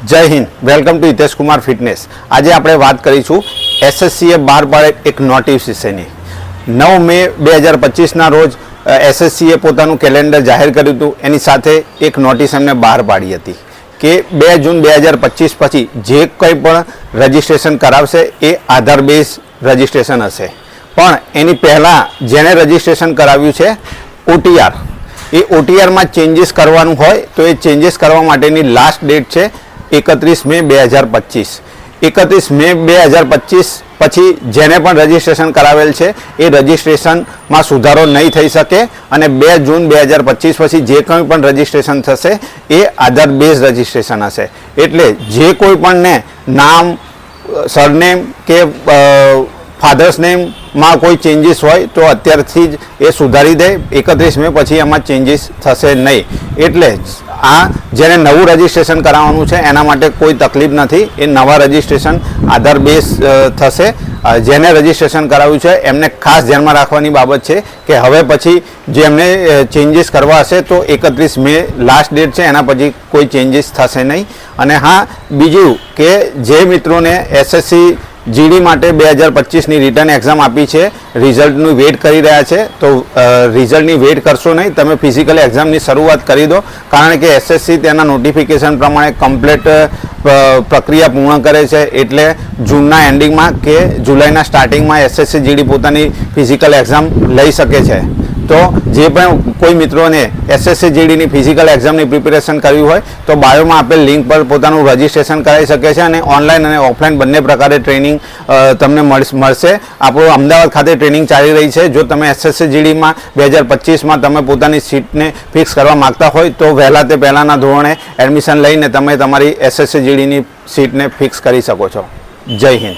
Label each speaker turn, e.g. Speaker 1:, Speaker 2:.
Speaker 1: जय Hind. Welcome to Hitesh Kumar fitness. आज आप बात करीशू एसएससीए बहार पाड़े एक नोटिफिकेशननी 9 मे 2025 ना रोज एसएससीए पोतानुं केलेंडर जाहिर कर्युं हतुं। एनी साथे एक नोटिस एमणे बहार पाड़ी हती के 2 जून 2025 पछी जे कंई पण रजिस्ट्रेशन करावशे ए आधार बेस रजिस्ट्रेशन हशे। पण एनी पहेला जेने रजिस्ट्रेशन कराव्युं छे ओटीआर ए ओटीआर में चेन्जीस करवानुं होय तो ये चेन्जीस करवा माटेनी लास्ट डेट छे 31 मे 2025। 31 मे 2025 पछी जेने पण रजिस्ट्रेशन करावेल छे ए रजिस्ट्रेशन में सुधारो नहीं थई सके अने 2 जून 2025 पछी जे कंई पण रजिस्ट्रेशन थशे ए आधार बेस रजिस्ट्रेशन हशे। एटले जे कोई पण ने नाम सरनेम के फाधर्स नेम में कोई चेन्जीस होय तो अत्यारथी ज ए सुधारी दे। 31 मे पछी एमां चेन्जीस थशे नहीं। एटले आ जेने नवुं रजिस्ट्रेशन कराववानुं छे एना माटे कोई तकलीफ नथी। ए नवा रजिस्ट्रेशन आधार बेस थशे। जेने रजिस्ट्रेशन कराव्युं छे एमने खास ध्यानमां राखवानी बाबत छे के हवे पछी जे एमने चेन्जीस करवा हशे तो 31 मे लास्ट डेट छे एना पछी कोई चेन्जीस थशे नहीं। अने हाँ बीजुं के जे मित्रोने एसएससी जीडी माटे 2025 ની रिटर्न एक्जाम आपी है रिजल्टनु वेट करी रह्या छे तो रिजल्टनी वेट करशो नहीं। तमे फिजिकल एक्जामनी शरूआत करी दो कारण के एसएससी तेना नोटिफिकेशन प्रमाणे कम्प्लीट प्रक्रिया पूर्ण करे छे। एटले जूनना एंडिंगमां के जुलाईना स्टार्टिंगमां एसएससी जीडी पोतानी फिजिकल एक्जाम लई शके छे। तो जे पण कोई मित्रों ने एसएससी जीडी नी फिजिकल एक्जाम नी प्रिपेरेशन करवी होय तो बायो में आपेल लिंक पर पोतानुं रजिस्ट्रेशन कराई शके छे अने ऑनलाइन अने ऑफलाइन बंने प्रकारे ट्रेनिंग तमने मळशे। आपणो अमदावाद खाते ट्रेनिंग चाली रही है। जो तमे एसएससी जीडी में 2025 में तमे पोतानी सीट ने फिक्स करवा मांगता होय तो वहेला ते पहेलाना धोरणे एडमिशन लईने तमे तमारी एसएससी जीडी नी सीट ने फिक्स करी शको छो। जय हिंद।